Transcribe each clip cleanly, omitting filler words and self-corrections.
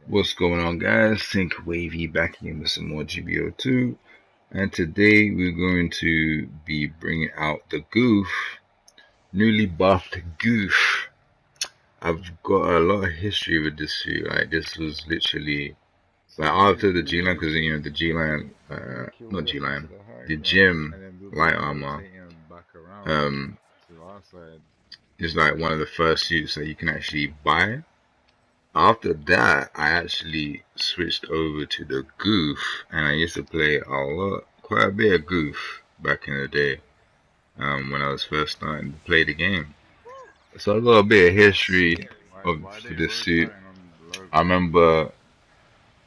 What's going on, guys? Sync-WaVey back again with some more GBO2, and today we're going to be bringing out the Gouf, newly buffed Gouf. I've got a lot of history with this suit. Like, this was literally like after the G line, because the G line, not G line, the gym light armor, um, is like one of the first suits that you can actually buy. After that, I actually switched over to the Gouf, and I used to play quite a bit of Gouf back in the day, when I was first starting to play the game. So I've got a bit of history for this suit. I remember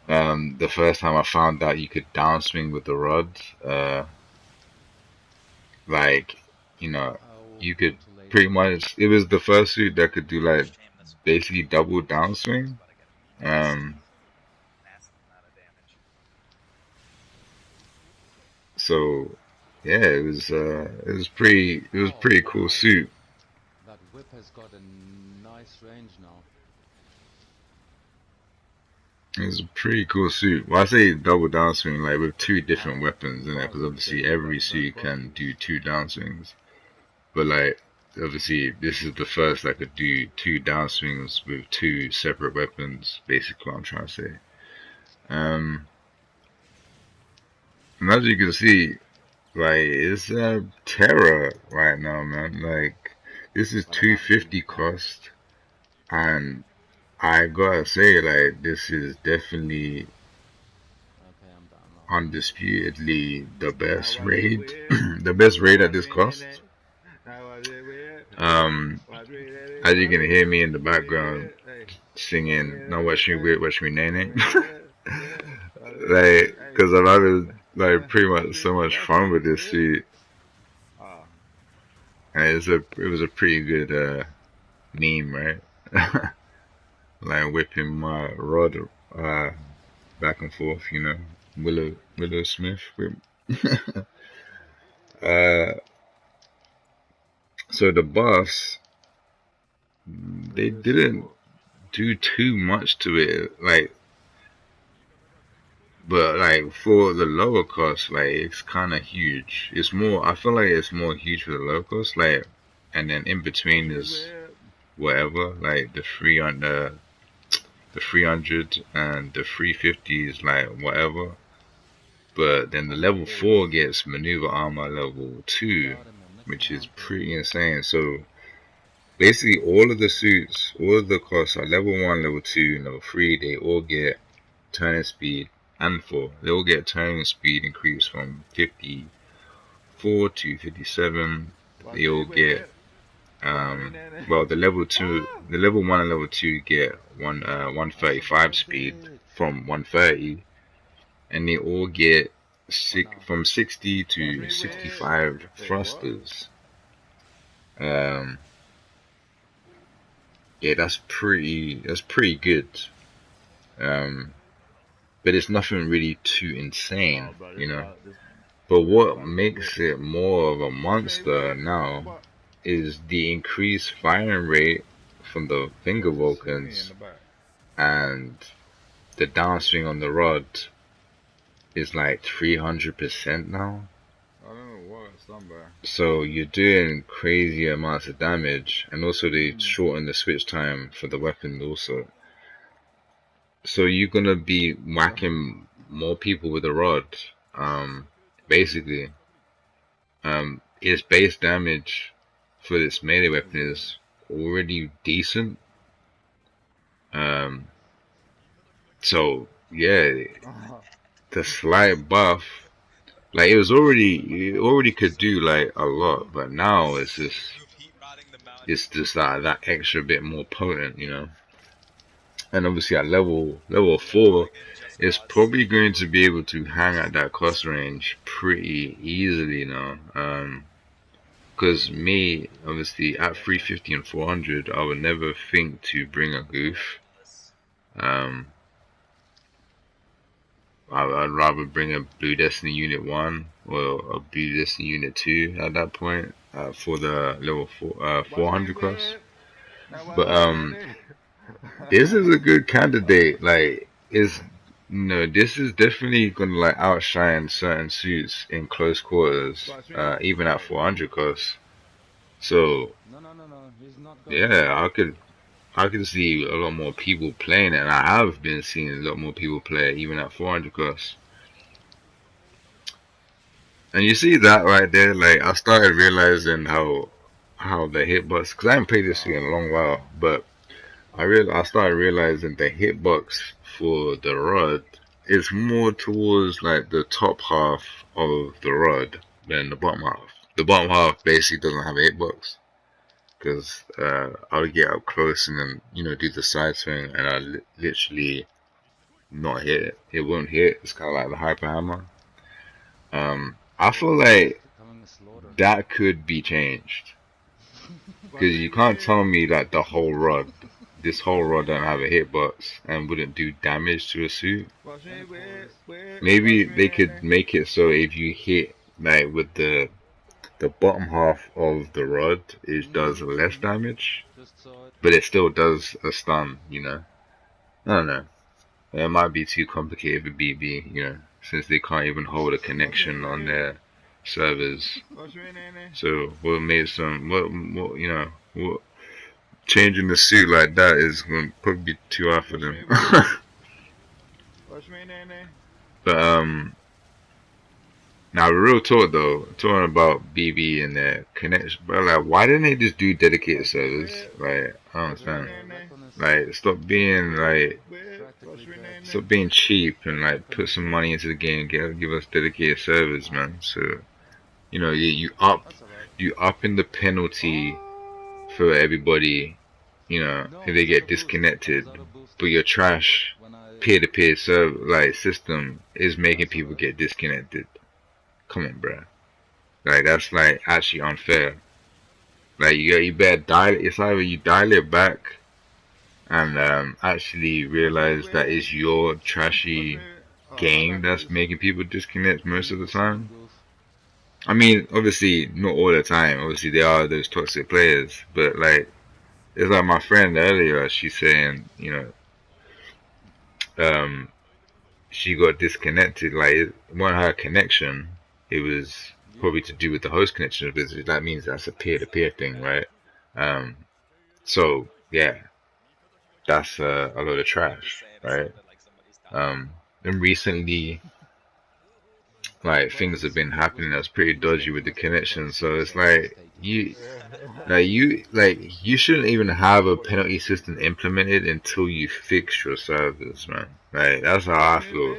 the first time I found out you could downswing with the rods. Like, you could pretty much. It was the first suit that could do like basically double downswing. So yeah, it was pretty cool suit. That whip has got a nice range now. It was a pretty cool suit. Well, I say double downswing, like with two different weapons in it, because obviously every suit can do two downswings. But like, obviously this is the first that could do two downswings with two separate weapons. Basically, what I'm trying to say. And as you can see, like, it's a terror right now, man. Like, this is 250 cost, and I gotta say, like, this is definitely undisputedly the best raid, the best raid at this cost. As you can hear me in the background singing, "Now watch me weird, watch me nay." Like, because I'm having like pretty much so much fun with this suit, and it was a pretty good meme, right? Like whipping my rod back and forth, Willow Smith whip. So the buffs, they didn't do too much to it, like. But like for the lower cost, like it's kind of huge. It's more. I feel like it's more huge for the low cost. Like, and then in between is whatever. Like the 300 and the 350 is like whatever. But then the level 4 gets maneuver armor level 2, which is pretty insane. So basically, all of the suits, all of the costs are level 1, level 2, level 3. They all get turning speed. And 4, they all get turning speed increase from 54 to 57. They all get well, the level 1 and level 2 get 135 speed from 130, and they all get from 60 to 65 thrusters. Yeah, that's pretty good. But it's nothing really too insane, But what makes it more of a monster now is the increased firing rate from the finger Vulcans, and the downswing on the rod is like 300% now. So you're doing crazy amounts of damage, and also they shorten the switch time for the weapon also. So you're gonna be whacking more people with a rod. Basically, its base damage for this melee weapon is already decent. So yeah, the slight buff, like it already could do like a lot, but now it's just that extra bit more potent, And obviously at level 4, it's probably going to be able to hang at that cost range pretty easily now. Because me, obviously at 350 and 400, I would never think to bring a Gouf. I'd rather bring a Blue Destiny Unit 1 or a Blue Destiny Unit 2 at that point for the level 400 cost. But This is a good candidate. Like, is no, this is definitely gonna like outshine certain suits in close quarters, even at 400 cost. So No, he's not going yeah, slow. I could see a lot more people playing it, and I have been seeing a lot more people play it even at 400 cost. And you see that right there, like I started realizing how the hitbox, because I haven't played this suit in a long while, but I started realizing the hitbox for the rod is more towards like the top half of the rod than the bottom half. The bottom half basically doesn't have a hitbox because I would get up close and then do the side swing and I literally not hit it. It won't hit. It's kind of like the hyper hammer. I feel This is like becoming a slaughter. that could be changed because you can't tell me that this whole rod don't have a hitbox and wouldn't do damage to a suit. And it pulls. Maybe they could make it so if you hit like with the bottom half of the rod, it does less damage, Just saw it. but it still does a stun. I don't know. It might be too complicated for BB, since they can't even hold a connection on their servers. So what made some what changing the suit like that is going to probably be too hard for them. But now real talk though, talking about BB and their connection, bro. Like, why didn't they just do dedicated servers? Like, I don't understand. Weapon is Like, practically dead. stop being cheap and like put some money into the game. Give us dedicated servers, man. So That's alright. you up in the penalty for everybody. No, If they I was out get of boost. I disconnected, was out of boost but your trash when I. peer-to-peer server like system is making That's people alright. get disconnected. Come on, bro. Like that's like actually unfair. Like you better dial it. It's either you dial it back and actually realize that it's your trashy game that's making people disconnect most of the Use Sync time. Gouf. I mean, obviously not all the time. Obviously there are those toxic players, but like it's like my friend earlier. She's saying, um, she got disconnected. Like it wasn't her connection. It was Yeah. probably to do with the host connection because that means that's a peer-to-peer thing, right? Um, so yeah, that's a load of trash, right? Um, and recently, like What things is have been Sync happening Wavy? that's pretty dodgy with the Must be connection. close So to it's servers like taken. you shouldn't even have a penalty system implemented until you fix your servers, man. Like that's how I feel.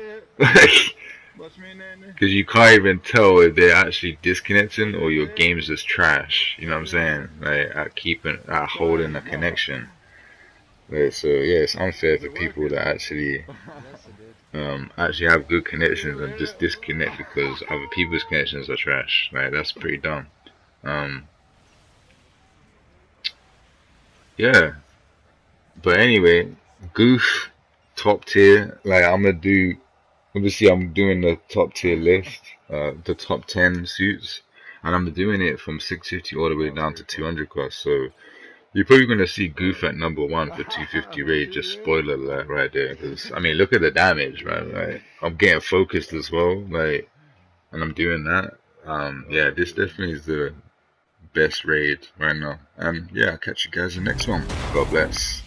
Because you can't even tell if they're actually disconnecting or your game's just trash. You know what I'm saying? Like at holding a connection. Like, so yeah, it's unfair for people that Yes, it did. actually have good connections and just disconnect because other people's connections are trash. Like that's pretty dumb. Um, yeah. But anyway, Gouf top tier. Like I'm gonna do. Obviously, I'm doing the top tier list, the top 10 suits, and I'm doing it from 650 all the way down to 200 cost. So you're probably gonna see Goof at number one for 250 raid. Just spoiler alert right there, because I mean, look at the damage, man. Like I'm getting focused as well, like, and I'm doing that. Yeah, this definitely is the best raid right now. And yeah, I'll catch you guys in the next one. God bless.